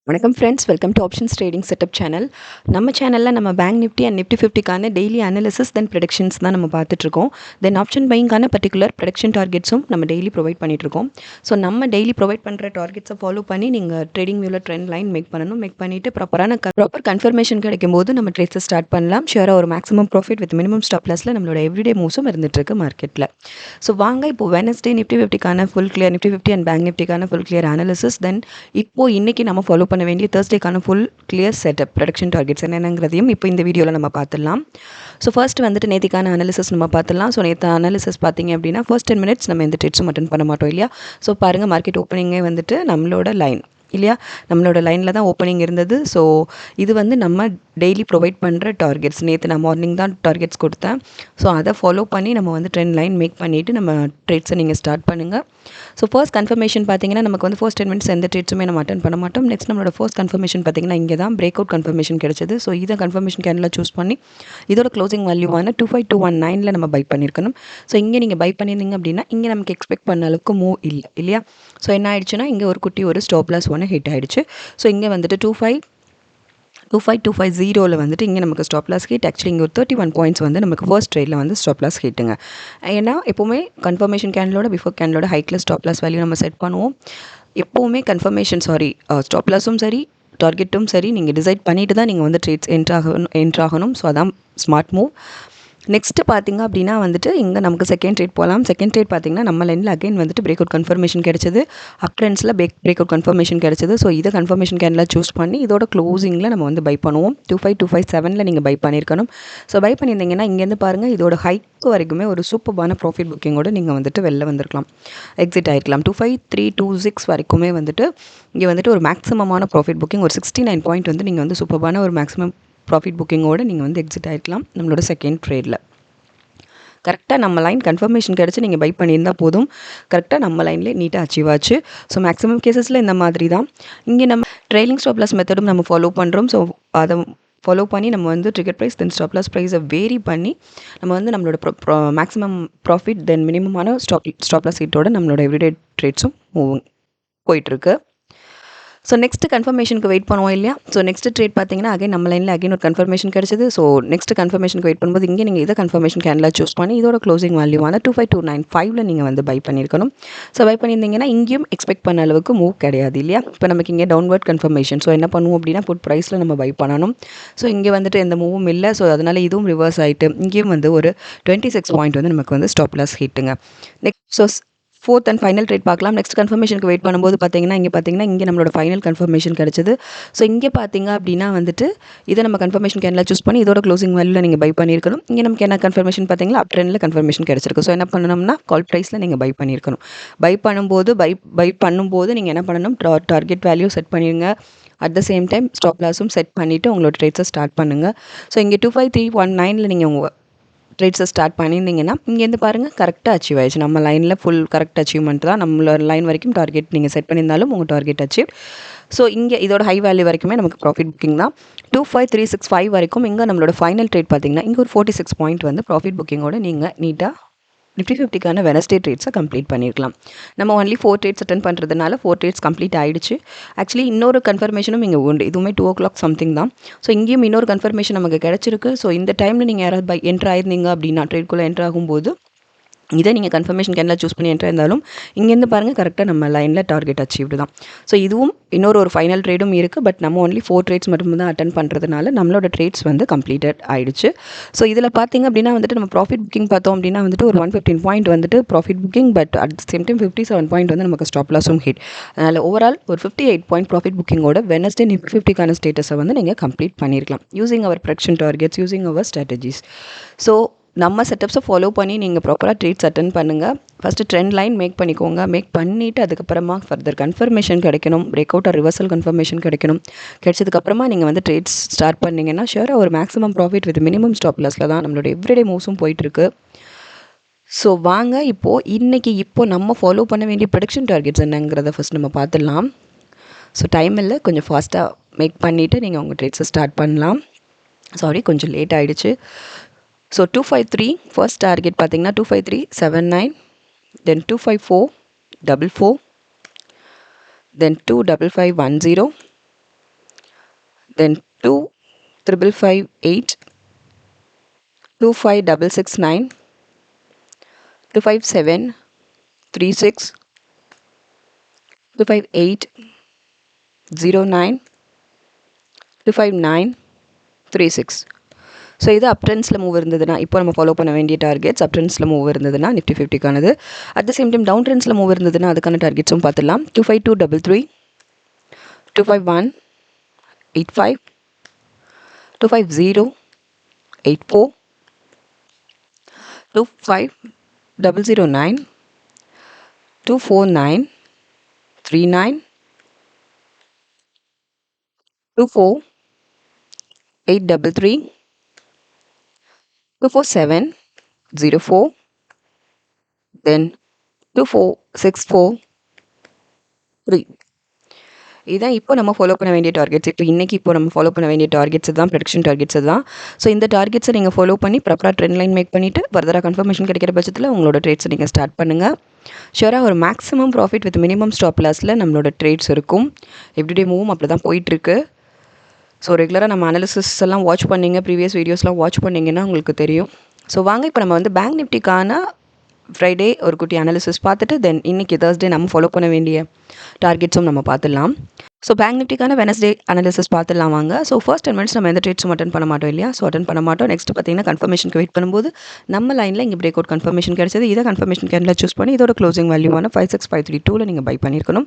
வணக்கம் friends, welcome to options trading setup channel. நம்ம சேனலில் நம்ம பேங்க் நிஃப்டி அண்ட் நிஃப்டி 50க்கான டெய்லி அனாலிசிஸ் தென் ப்ரெடிக்ஷன்ஸ் தான் நம்ம பார்த்துட்ருக்கோம். தென் ஆப்ஷன் பையிங்கான பர்டிகுலர் ப்ரெடிக்ஷன் டார்கெட்ஸும் நம்ம டெய்லி ப்ரொவைட் பண்ணிகிட்ருக்கோம். ஸோ நம்ம டெய்லி ப்ரொவைட் பண்ணுற டார்கெட்ஸை ஃபாலோ பண்ணி நீங்கள் ட்ரேடிங் வியூவில் ட்ரெண்ட் லைன் மேக் பண்ணணும். மேக் பண்ணிவிட்டு ப்ராப்பர் கன்ஃபர்மேஷன் கிடைக்கும் போது நம்ம ட்ரேட்ஸை ஸ்டார்ட் பண்ணலாம். ஷியராக ஒரு maximum profit with minimum stop லாஸில் நம்மளோட எவ்ரிடே மூவ்ஸும் இருந்துகிட்ருக்கு மார்க்கெட்டில். ஸோ வாங்க இப்போ வெனஸ்டே நிஃப்டி 50க்கான full clear, Nifty 50 and Bank நிஃப்டிக்கான ஃபுல் கிளியர் அனாலிசிஸ், தென் இப்போது இன்றைக்கி நம்ம ஃபாலோ பண்ண வேண்டிய தேர்ஸ்டேக்கான full clear setup production targets என்னங்கிறதையும் இப்போ இந்த வீடியோவில் நம்ம பார்த்துடலாம். ஸோ ஃபர்ஸ்ட் வந்துட்டு நேத்திக்கான அனாலிசிஸ் நம்ம பார்த்துடலாம். ஸோ நேற்று அனாலிசிஸ் பார்த்தீங்க அப்படின்னா ஃபர்ஸ்ட் 10 மினிட்ஸ் நம்ம எந்த ட்ரேட்ஸும் அட்டன் பண்ண மாட்டோம் இல்லையா. ஸோ பாருங்கள், மார்க்கெட் ஓப்பனிங்கே வந்துட்டு நம்மளோட லைன் இல்லையா, நம்மளோட லைனில் தான் ஓப்பனிங் இருந்தது. ஸோ இது வந்து நம்ம டெய்லி ப்ரொவைட் பண்ணுற டார்கெட்ஸ். நேற்று நான் மார்னிங் தான் டார்கெட்ஸ் கொடுத்தேன். ஸோ அதை ஃபாலோ பண்ணி நம்ம வந்து ட்ரெண்ட் லைன் மேக் பண்ணிவிட்டு நம்ம ட்ரேட்ஸை நீங்கள் ஸ்டார்ட் பண்ணுங்கள். ஸோ ஃபர்ஸ்ட் கன்ஃபர்மேஷன் பார்த்தீங்கன்னா நமக்கு வந்து ஃபர்ஸ்ட் 10 மினிட்ஸ் எந்த ட்ரேட்ஸுமே நம்ம அட்டன் பண்ண மாட்டோம். நெக்ஸ்ட் நம்மளோட ஃபர்ஸ்ட் கன்ஃபர்மேஷன் பார்த்தீங்கன்னா இங்கே தான் பிரேக் அவுட் கன்ஃபர்மேஷன் கிடைச்சது. ஸோ இதை கன்ஃபர்மேஷன் கேண்டில் சூஸ் பண்ணி இதோட க்ளோசிங் வேல்யூவான 25219 நம்ம பை பண்ணியிருக்கணும். ஸோ இங்கே நீங்கள் பை பண்ணியிருந்தீங்க அப்படின்னா இங்கே நமக்கு எக்ஸ்பெக்ட் பண்ண அளவுக்கு மூவ் இல்லை இல்லையா. ஸோ என்ன ஆயிடுச்சுன்னா இங்கே ஒரு குட்டி ஒரு ஸ்டாப் லாஸ் ஒன்று ஹிட் ஆகிடுச்சு. ஸோ இங்கே வந்துட்டு 25250 வந்துட்டு இங்கே நமக்கு ஸ்டாப் லாஸ் ஹிட். ஆக்சுவலி இங்கே ஒரு 31 பாயிண்ட்ஸ் வந்து நமக்கு ஃபர்ஸ்ட் ட்ரேடில் வந்து ஸ்டாப் லாஸ் ஹிட்டுங்க. ஏன்னா எப்போவுமே கன்ஃபர்மேஷன் கேண்டிலோட பிஃபோர் கேண்டிலோட ஹைக்கில் ஸ்டாப் லாஸ் வேல்யூ நம்ம செட் பண்ணுவோம். எப்போவுமே ஸ்டாப் லாஸும் சரி டார்கெட்டும் சரி நீங்கள் டிசைட் பண்ணிவிட்டு தான் நீங்கள் வந்து ட்ரேட்ஸ் என்ட்ராகணும். ஸோ அதான் ஸ்மார்ட் மூவ். நெக்ஸ்ட்டு பார்த்திங்க அப்படின்னா வந்துட்டு இங்கே நமக்கு செகண்ட் ட்ரேட் போகலாம். செகண்ட் ட்ரேட் பார்த்திங்கன்னா நம்ம லைனில் அகைன் வந்துட்டு பிரேக் அவுட் கன்ஃபர்மேஷன் கிடைச்சது. அப் ட்ரெண்ட்ஸில் பிரேக் அவுட் கன்ஃபர்மேஷன் கிடைச்சது. ஸோ இதை கன்ஃபர்மேஷன் கேண்டில் சூஸ் பண்ணி இதோட க்ளோசிங்கில் நம்ம வந்து பை பண்ணுவோம். 25257 நீங்கள் பை பண்ணியிருக்கணும். ஸோ பை பண்ணியிருந்தீங்கன்னா இங்கேருந்து பாருங்கள், இதோட ஹைக்கு வரைக்குமே ஒரு சூப்பரான ப்ராஃபிட் புக்கிங்கோடு நீங்கள் வந்துட்டு வெளில வந்திருக்கலாம், எக்ஸிட் ஆகிருக்கலாம். 25326 வரைக்குமே வந்துட்டு இங்கே வந்துட்டு ஒரு மேக்ஸிமமான ப்ராஃபிட் புக்கிங், ஒரு 69 பாயிண்ட் வந்து நீங்கள் வந்து சூப்பரான ஒரு மேக்ஸிமம் ப்ராஃபிட் புக்கிங்கோடு நீங்கள் வந்து எக்ஸிட் ஆகிருக்கலாம் நம்மளோட செகண்ட் ட்ரேடில். கரெக்டாக நம்ம லைன் கன்ஃபர்மேஷன் கிடச்சி நீங்கள் பை பண்ணியிருந்தால் போதும். கரெக்டாக நம்ம லைன்லேயே நீட்டாக அச்சீவ் ஆச்சு. ஸோ மேக்ஸிமம் கேசஸில் இந்த மாதிரி தான். இங்கே நம்ம ட்ரெயிலிங் ஸ்டாப் லாஸ் மெத்தடும் நம்ம ஃபாலோ பண்ணுறோம். ஸோ அதை ஃபாலோ பண்ணி நம்ம வந்து trigger price then stop loss ப்ரைஸை வேரி பண்ணி நம்ம வந்து நம்மளோட மேக்ஸிமம் ப்ராஃபிட் தென் மினிமமான ஸ்டாப் லாஸ் ஹிட்டோட நம்மளோட எவ்ரிடே ட்ரேட்ஸும் போயிட்டுருக்கு. ஸோ நெக்ஸ்ட்டு கன்ஃபர்மேஷனுக்கு வெயிட் பண்ணுவோம் இல்லையா. ஸோ நெக்ஸ்ட் ட்ரேட் பார்த்தீங்கன்னா அகைன் நம்ம லைனில் அகைன் ஒரு கன்ஃபர்மேஷன் கிடச்சிது. ஸோ நெக்ஸ்ட் கன்ஃபர்மேஷனுக்கு வெயிட் பண்ணும்போது இங்கே நீங்கள் இதை கன்ஃபர்மேஷன் கேண்டில் சூஸ் பண்ணி இதோட க்ளோசிங் வேல்யூவான 25295 நீங்கள் வந்து பை பண்ணியிருக்கணும். ஸோ பை பண்ணியிருந்தீங்கன்னா இங்கேயும் எக்ஸ்பெக்ட் பண்ண அளவுக்கு மூவ் கிடையாது இல்லையா. இப்போ நமக்கு இங்கே டவுன்வர்ட் கன்ஃபர்மேஷன். ஸோ என்ன பண்ணுவோம் அப்படின்னா புட் ப்ரைஸில் நம்ம பை பண்ணணும். ஸோ இங்கே வந்துட்டு எந்த மூவும் இல்லை. ஸோ அதனால் இதுவும் ரிவர்ஸ் ஆகிட்டு இங்கேயும் வந்து ஒரு 26 பாயிண்ட் வந்து நமக்கு வந்து ஸ்டாப் லாஸ் ஹிட்டுங்க. Next fourth and final trade பார்க்கலாம். நெக்ஸ்ட் கன்ஃபர்மேஷனுக்கு வெயிட் பண்ணும்போது இங்கே நம்மளோட ஃபைனல் கன்ஃபர்மேஷன் கிடச்சிது. ஸோ இங்கே பார்த்தீங்க அப்படின்னா வந்துட்டு இதை நம்ம கன்ஃபர்மேஷன் கேண்டில் சூஸ் பண்ணி இதோட க்ளோசிங் வேல்யூவில் நீங்கள் பை பண்ணியிருக்கணும். இங்கே நமக்கு என்ன கன்ஃபர்மேஷன் பார்த்தீங்கன்னா அப் ட்ரெண்டில் கன்ஃபர்மேஷன் கிடச்சிருக்கு. ஸோ என்ன பண்ணணும்னா கால் ப்ரைஸில் நீங்கள் பை பண்ணியிருக்கணும். பை பண்ணும்போது நீங்கள் என்ன பண்ணணும், டார்கெட் வேல்யூ செட் பண்ணிடுங்க. At the same time stop லாஸும் செட் பண்ணிவிட்டு உங்களோட ட்ரேட்ஸை ஸ்டார்ட் பண்ணுங்கள். ஸோ இங்கே 25319 நீங்கள் உங்கள் ட்ரேட்ஸை ஸ்டார்ட் பண்ணியிருந்தீங்கன்னா இங்கேருந்து பாருங்கள் கரெக்டாக அச்சீவ் ஆயிடுச்சு. நம்ம லைனில் ஃபுல் கரெக்ட் அச்சீவ்மெண்ட் தான். நம்மளோட லைன் வரைக்கும் டார்கெட் நீங்கள் செட் பண்ணியிருந்தாலும் உங்கள் டார்கெட் அச்சீவ். ஸோ இங்கே இதோட ஹை வேல்யூ வரைக்குமே நமக்கு ப்ராஃபிட் புக்கிங் தான். 25365 வரைக்கும் இங்கே நம்மளோட ஃபைனல் ட்ரேட் பார்த்தீங்கன்னா இங்கே ஒரு 46 பாயிண்ட் வந்து ப்ராஃபிட் புக்கிங்கோடு நீங்கள் நீட்டாக நிஃப்டி 50க்கான வெனஸ்டே ட்ரேட்ஸை கம்ப்ளீட் பண்ணியிருக்கலாம். நம்ம ஒன்லி 4 ட்ரேட்ஸ் அட்டன் பண்ணுறதுனால 4 ட்ரேட்ஸ் கம்ப்ளீட் ஆகிடுச்சு. ஆக்சுவலி இன்னொரு கன்ஃபர்மேஷனும் இங்கே உண்டு. இதுவுமே 2 o'clock சம்திங் தான். ஸோ இங்கேயும் இன்னொரு கன்ஃபர்மேஷன் நமக்கு கிடச்சிருக்கு. ஸோ இந்த டைமில் நீங்கள் யாராவது என்ட்ரு ஆயிருந்தீங்க அப்படின்னா ட்ரேட்குள்ளே என்ட்ரு ஆகும்போது இதை நீங்கள் கன்ஃபர்மேஷன் கேண்டில் சூஸ் பண்ணி என்ட்ரு இருந்தாலும் இங்கேருந்து பாருங்கள் கரெக்டாக நம்ம லைனில் டார்கெட் அச்சீவ்டு தான். ஸோ இதுவும் ஒரு ஃபைனல் ட்ரேடும் இருக்குது. பட் நம்ம ஒன்லி 4 ட்ரேட்ஸ் மட்டும் தான் அட்டன் பண்ணுறதுனால நம்மளோட ட்ரேட்ஸ் வந்து கம்ப்ளீட்டட் ஆகிடுச்சு. ஸோ இதில் பார்த்திங்க அப்படின்னா வந்துட்டு நம்ம ப்ராஃபிட் புக்கிங் பார்த்தோம் அப்படின்னா வந்துட்டு ஒரு 115 பாயிண்ட் வந்துட்டு profit booking. But at same time 57 point வந்து நமக்கு ஸ்டாப் லாஸும் ஹிட். அதனால் ஓவரால் ஒரு 58 பாயிண்ட் ப்ராஃபிட் புக்கிங்கோட வெனஸ்டே நிஃப்டி 50க்கான ஸ்டேட்டஸை வந்து நீங்கள் கம்ப்ளீட் பண்ணியிருக்கலாம் using our production targets, using our strategies. So நம்ம செட்டப்ஸை ஃபாலோ பண்ணி நீங்கள் ப்ராப்பராக ட்ரேட்ஸ் அட்டன் பண்ணுங்கள். ஃபஸ்ட்டு ட்ரெண்ட் லைன் மேக் பண்ணிக்கோங்க. மேக் பண்ணிவிட்டு அதுக்கப்புறமா ஃபர்தர் கன்ஃபர்மேஷன் கிடைக்கணும். Break out or reversal confirmation கிடைச்சதுக்கப்புறமா நீங்கள் வந்து ட்ரேட்ஸ் ஸ்டார்ட் பண்ணிங்கன்னா ஷியராக ஒரு maximum profit with minimum stop லாஸில் தான் நம்மளோட எவ்ரிடே மூவ்ஸும் போயிட்டுருக்கு. ஸோ வாங்க இப்போது நம்ம ஃபாலோ பண்ண வேண்டிய ப்ரொடக்ஷன் டார்கெட்ஸ் என்னங்கிறத ஃபஸ்ட் நம்ம பார்த்துடலாம். ஸோ டைம் இல்லை, கொஞ்சம் ஃபாஸ்ட்டாக மேக் பண்ணிவிட்டு நீங்கள் உங்கள் ட்ரேட்ஸை ஸ்டார்ட் பண்ணலாம். சாரி, கொஞ்சம் லேட் ஆகிடுச்சு. ஸோ 253 ஃபர்ஸ்ட் டார்கெட் பார்த்தீங்கன்னா 25379, தென் 25444, தென் 25510, தென் 25558, 25669, 25736, 25809, 25936. ஸோ இது அப் ட்ரெண்ட்ஸில் மூவ் இருந்ததுன்னா இப்போ நம்ம ஃபாலோ பண்ண வேண்டிய டார்கெட்ஸ். அப் ட்ரெண்ட்ஸில் மூவ் இருந்ததுன்னா நிஃப்டி 50க்கானது. At the same time down ட்ரெண்ட்ஸில் மூவ் இருந்ததுன்னா அதுக்கான டார்கெட்ஸும் பார்த்துடலாம். 25233, 25185, 25084, 25009, 24939, 24833, 24704, then 24643. இதுதான் இப்போ நம்ம ஃபாலோ பண்ண வேண்டிய டார்கெட்ஸ். இப்போ நம்ம ஃபாலோ பண்ண வேண்டிய டார்கெட்ஸ் தான், ப்ரெடிக்ஷன் டார்கெட்ஸ் தான். ஸோ இந்த டார்கெட்ஸை நீங்கள் ஃபாலோ பண்ணி ப்ராப்பராக ட்ரெண்ட் லைன் மேக் பண்ணிவிட்டு ஃபர்தராக கன்ஃபர்மேஷன் கிடைக்கிற பட்சத்தில் உங்களோட ட்ரேட்ஸை நீங்கள் ஸ்டார்ட் பண்ணுங்கள். ஷுவராக ஒரு maximum profit with minimum stop லாஸில் நம்மளோட ட்ரேட்ஸ் இருக்கும். எவ்ரிடே மூவும் அப்படி தான் போயிட்டுருக்கு. ஸோ ரெகுலராக நம்ம அனாலிசிஸ் எல்லாம் வாட்ச் பண்ணிங்க, ப்ரீவியஸ் வீடியோஸ்லாம் வாட்ச் பண்ணிங்கன்னா உங்களுக்கு தெரியும். ஸோ வாங்க இப்போ நம்ம வந்து பேங்க் நிஃப்டிக்கான ஃப்ரைடே ஒரு குட்டி அனாலிசிஸ் பார்த்துட்டு தென் இன்றைக்கி தேர்ஸ்டே நம்ம ஃபாலோ பண்ண வேண்டிய டார்கெட்ஸும் நம்ம பார்த்துடலாம். ஸோ பேங்க் நிஃப்டிக்கான வெனஸ்டே அனாலிசிஸ் பார்த்துடலாம் வாங்க. ஸோ ஃபர்ஸ்ட் 10 மினிட்ஸ் நம்ம எந்த ட்ரேட்ஸும் அட்டன் பண்ண மாட்டோம் இல்லையா? ஸோ அட்டன் பண்ண மாட்டோம். நெக்ஸ்ட் பார்த்தீங்கன்னா கன்ஃபர்மேஷனுக்கு வெயிட் பண்ணும்போது நம்ம லைனில் இங்கே பிரேக் அவுட் கன்ஃபர்மேஷன் கிடைச்சது. இதை கன்ஃபர்மேஷன் கேண்டில் சூஸ் பண்ணி இதோட க்ளோசிங் வேல்யூவான 56532 நீங்கள் பை பண்ணியிருக்கணும்.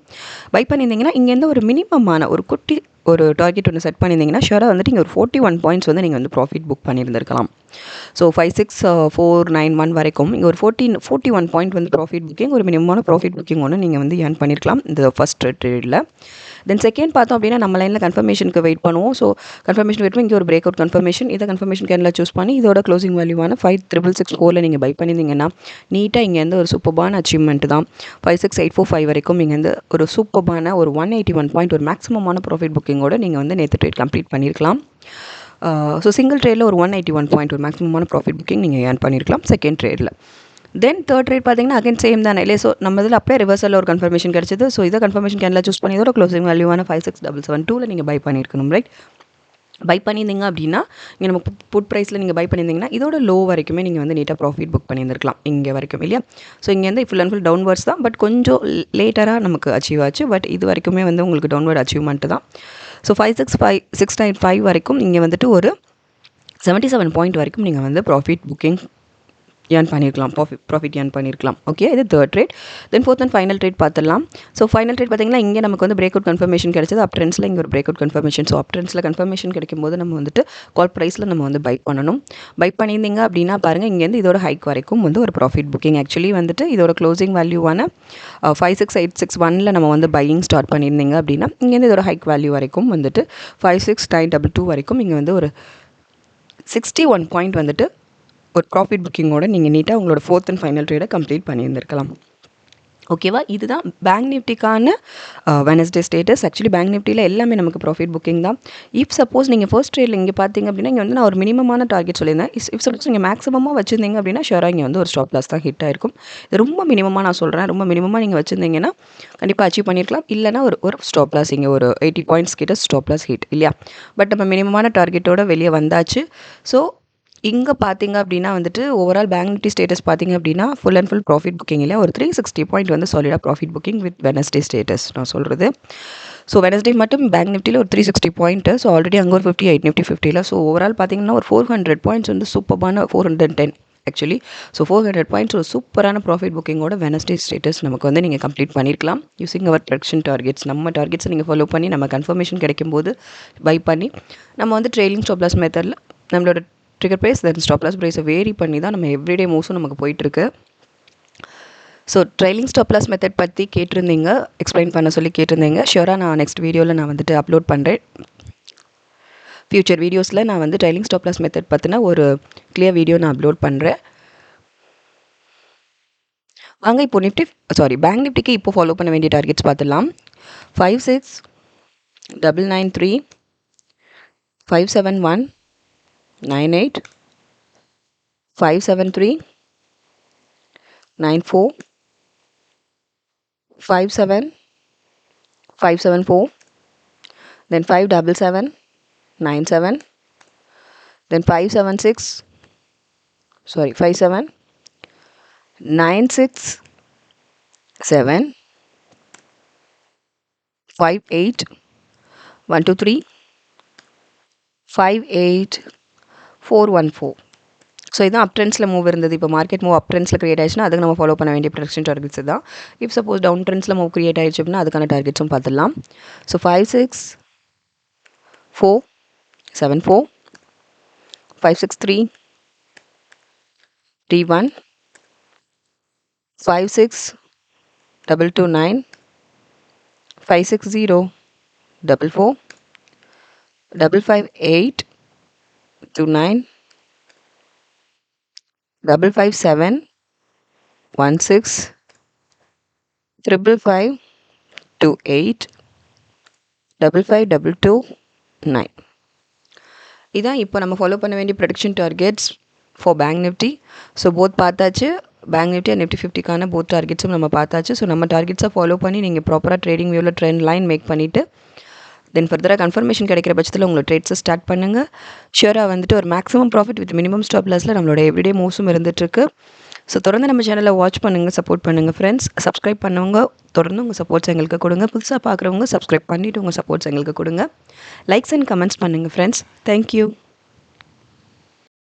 பை பண்ணியிருந்தீங்கன்னா இங்கேருந்து ஒரு மினிமமான ஒரு குட்டி ஒரு டார்கெட் ஒன்று செட் பண்ணியிருந்தீங்கன்னா ஷுவராக வந்துட்டு இங்கே ஒரு 41 பாயிண்ட்ஸ் வந்து நீங்கள் வந்து ப்ராஃபிட் புக் பண்ணியிருந்திருக்கலாம். ஸோ 56491 வரைக்கும் இங்கே ஒரு 41 பாயிண்ட் வந்து ப்ராஃபிட் புக்கிங், ஒரு மினிமமான ப்ராஃபிட் புக்கிங் ஒன்று நீங்கள் வந்து ஏர்ன் பண்ணியிருக்கலாம் இந்த ஃபஸ்ட் ட்ரேடில். தென் செகண்ட் பார்த்தோம் அப்படின்னா நம்ம லைனில் கன்ஃபர்மேஷனுக்கு வெயிட் பண்ணுவோம். ஸோ கன்ஃபர்மேஷன் வெயிட் பண்ணி இங்கே ஒரு பிரேக் அவுட் கன்ஃபர்மேஷன், இதை கன்ஃபர்மேஷன் கேண்டில் சூஸ் பண்ணி இதோட க்ளோசிங் வேல்யூவான 5664 நீங்கள் பை பண்ணியிருந்தீங்கன்னா நீட்டாக இங்கேருந்து ஒரு சூப்பர்பான அச்சீவ்மெண்ட் தான். 56845 வரைக்கும் இங்கேருந்து ஒரு சூப்பர்பான ஒரு 181 பாயிண்ட் ஒரு மேக்ஸிமமான ப்ராஃபிட் புக்கிங்கோட நீங்கள் வந்து நேற்று ட்ரேட் கம்ப்ளீட் பண்ணியிருக்கலாம். ஸோ சிங்கிள் ட்ரேடில் ஒரு 181 பாயிண்ட் ஒரு மேக்ஸிமமான ப்ராஃபிட் புக்கிங் நீங்கள் ஏர்ன் பண்ணியிருக்கலாம் செகண்ட் ட்ரேடில். தென் தேர்ட் ட்ரேட் பார்த்தீங்கன்னா அகைன் சேம் தானே இல்லையா? ஸோ நம்ம இதில் அப்படியே ரிவர்சலில் ஒரு கன்ஃபர்மேஷன் கிடச்சிது. ஸோ இதை கன்ஃபர்மேஷன் கேண்டில் சூஸ் பண்ணி இதோட க்ளோசிங் வேல்யூவான 56772 நீங்கள் பை பண்ணியிருக்கணும். ரைட், பை பண்ணியிருந்தீங்க அப்படின்னா இங்கே நம்ம புட் ப்ரைஸில் நீங்கள் பை பண்ணியிருந்தீங்கன்னா இதோட லோ வரைக்குமே நீங்கள் வந்து நீட்டாக ப்ராஃபிட் புக் பண்ணியிருந்திருக்கலாம் இங்கே வரைக்கும் இல்லையா? ஸோ இங்கேருந்து ஃபுல் அண்ட் ஃபுல் டவுன்வர்ட்ஸ் தான், பட் கொஞ்சம் லேட்டராக நமக்கு அச்சீவ் ஆச்சு. பட் இது வரைக்குமே வந்து உங்களுக்கு டவுன்வர்ட் அச்சீவ்மெண்ட் தான். ஸோ 56595 வரைக்கும் இங்கே வந்துட்டு ஒரு 77 பாயிண்ட் வரைக்கும் நீங்கள் வந்து ப்ராஃபிட் புக்கிங் ஏர்ன் பண்ணியிருக்கலாம், ப்ராஃபிட் ஏர்ன் பண்ணியிருக்கலாம். ஓகே, இது third trade. Then fourth and final trade பார்த்துடலாம். ஸோ ஃபைனல் ட்ரேட் பார்த்தீங்கன்னா இங்கே நமக்கு வந்து பிரேக் அவுட் கன்ஃபர்மேஷன் கிடைச்சது. அப் ட்ரெண்ட்ஸில் இங்கே ஒரு break out confirmation. So up ட்ரெண்ட்ஸில் கன்ஃபர்மேஷன் கிடைக்கும்போது நம்ம வந்துட்டு கால் ப்ரைஸில் நம்ம வந்து பை பண்ணணும். பை பண்ணியிருந்தீங்க அப்படின்னா பாருங்கள் இங்கேருந்து இதோட ஹைக் வரைக்கும் வந்து ஒரு ப்ராஃபிட் புக்கிங். ஆக்சுவலி வந்துட்டு இதோட க்ளோசிங் வேல்யூவான 56861 நம்ம வந்து பையிங் ஸ்டார்ட் பண்ணியிருந்தீங்க அப்படின்னா இங்கேருந்து இதோட ஹைக் வேல்யூ வரைக்கும் வந்துட்டு 56922 வரைக்கும் இங்கே வந்து ஒரு 61 பாயிண்ட் வந்துட்டு ஒரு ப்ராஃபிட் புக்கிங்கோட நீங்கள் நீட்டாக உங்களோட ஃபோர்த் அண்ட் ஃபைனல் ட்ரேடை கம்ப்ளீட் பண்ணியிருந்திருக்கலாம். ஓகேவா? இதுதான் பேங்க் நிஃப்டிக்கான வெனஸ்டே ஸ்டேட்டஸ். ஆக்சுவலி பேங்க் நிஃப்டியில் எல்லாமே நமக்கு ப்ராஃபிட் புக்கிங் தான். இஃப் சப்போஸ் நீங்கள் ஃபர்ஸ்ட் ட்ரேடில் இங்கே பார்த்தீங்க அப்படின்னா இங்கே வந்து நான் ஒரு மினிமமான டார்கெட் சொல்லியிருந்தேன். இஃப் சப்போஸ் நீங்கள் மேக்ஸிமமாக வச்சுருந்தீங்க அப்படின்னா ஷுவராக இங்கே வந்து ஒரு ஸ்டாப் லாஸ் தான் ஹிட் ஆயிருக்கும். இது ரொம்ப மினிமமாக நான் சொல்கிறேன். ரொம்ப மினிமமாக நீங்கள் வச்சுருந்தீங்கன்னா கண்டிப்பாக அச்சீவ் பண்ணியிருக்கலாம். இல்லைனா ஒரு ஸ்டாப் லாஸ் இங்கே ஒரு 80 பாயிண்ட்ஸ் கிட்ட ஸ்டாப் லாஸ் ஹிட் இல்லையா? பட் நம்ம மினிமமான டார்கெட்டோட வெளியே வந்தாச்சு. ஸோ இங்கே பார்த்தீங்க அப்படின்னா வந்துட்டு ஓவரால் பேங்க் நிஃப்டி ஸ்டேட்டஸ் பார்த்தீங்க அப்படின்னா full and full profit booking இல்லையா? ஒரு 360 பாயிண்ட் வந்து சாலிடாக profit booking with Wednesday status நான் சொல்கிறது. ஸோ வெனஸ்டே மட்டும் பேங்க் நிஃப்டியில் ஒரு 360 பாயிண்ட்டு. ஸோ ஆல்ரெடி அங்கே ஒரு 58 நிஃப்டி 50ல். ஸோ ஓவரால் பார்த்தீங்கன்னா ஒரு 400 பாயிண்ட்ஸ் வந்து சூப்பரான 410 ஆக்சுவலி. ஸோ 400 பாயிண்ட்ஸ் ஒரு சூப்பரான ப்ராஃபிட் புக்கிங்கோட வெனஸ்டே ஸ்டேட்டஸ் நமக்கு வந்து நீங்கள் கம்ப்ளீட் பண்ணியிருக்கலாம் யூசிங் அவர் ப்ரெடிக்ஷன் டார்கெட்ஸ். நம்ம டார்கெட்ஸை நீங்கள் ஃபாலோ பண்ணி நம்ம கன்ஃபர்மேஷன் கிடைக்கும்போது பை பண்ணி நம்ம வந்து ட்ரெயிலிங் ஸ்டாப் லாஸ் மெத்தடில் நம்மளோட trigger price then stop loss ப்ரைஸை வேரி பண்ணி தான் நம்ம எவ்ரிடே மூவ்ஸும் நமக்கு போயிட்டுருக்கு. So trailing stop loss method பற்றி கேட்டிருந்தீங்க, எக்ஸ்பிளைன் பண்ண சொல்லி கேட்டிருந்தீங்க. ஷியோராக நான் நெக்ஸ்ட் வீடியோவில் நான் வந்துட்டு அப்லோட் பண்ணுறேன். ஃப்யூச்சர் வீடியோஸில் நான் வந்து ட்ரைலிங் ஸ்டாப் லாஸ் மெத்தட் பற்றின ஒரு கிளியர் வீடியோ நான் அப்லோட் பண்ணுறேன். வாங்க இப்போ பேங்க் நிஃப்டிக்கு இப்போ ஃபாலோ பண்ண வேண்டிய டார்கெட்ஸ் பார்த்துடலாம். 56993, 571 98 573 94 57 574 then 577 97 then 576 57 967 58 123 58 414. ஸோ இதுதான் அப் ட்ரெண்ட்ஸில் மூவ் இருந்தது. இப்போ மார்க்கெட் மூவ் அப் ட்ரெண்ட்ஸில் கிரியேட் ஆயிடுச்சுன்னா அதுக்கு நம்ம ஃபாலோ பண்ண வேண்டிய ப்ரொடக்ஷன் டார்கெட்ஸ் தான். இஃப் சப்போஸ் டவுன் ட்ரெண்ட்ஸில் மூவ் கிரியேட் ஆயிடுச்சு அப்படின்னா அதுக்கான டார்கெட்ஸும் பார்த்துடலாம். ஸோ 56474 563 31 56229 560 44 558 29 557 16 555 28 552 9. இதான் இப்போ நம்ம ஃபாலோ பண்ண வேண்டிய production targets for Bank Nifty. So both பார்த்தாச்சு, பேங்க் நிஃப்டி அண்ட் நிஃப்டி 50க்கான போத் டார்கெட்ஸும் நம்ம பார்த்தாச்சு. ஸோ நம்ம டார்கெட்ஸை ஃபாலோ பண்ணி நீங்கள் ப்ராப்பராக ட்ரேடிங் வியூவில் ட்ரெண்ட் லைன் மேக் பண்ணிவிட்டு தென் ஃபர்தராக கன்ஃபர்மேஷன் கிடைக்கிற பட்சத்தில் உங்களோட ட்ரேட்ஸை ஸ்டார்ட் பண்ணுங்கள். ஷியராக வந்துட்டு ஒரு maximum profit with minimum stop லாஸில் நம்மளோட எவ்ரிடே மூவ்ஸும் இருந்துகிட்ருக்கு. ஸோ தொடர்ந்து நம்ம சேனலை வாட்ச் பண்ணுங்கள், சப்போர்ட் பண்ணுங்கள் ஃப்ரெண்ட்ஸ். சப்ஸ்கிரைப் பண்ணவங்க தொடர்ந்து உங்கள் சப்போர்ட்ஸ் எங்களுக்கு கொடுங்க. புதுசாக பார்க்குறவங்க சப்ஸ்கிரைப் பண்ணிவிட்டு உங்கள் சப்போர்ட்ஸ் எங்களுக்கு கொடுங்க. லைக்ஸ் அண்ட் கமெண்ட்ஸ் பண்ணுங்கள் ஃப்ரெண்ட்ஸ். தேங்க்யூ.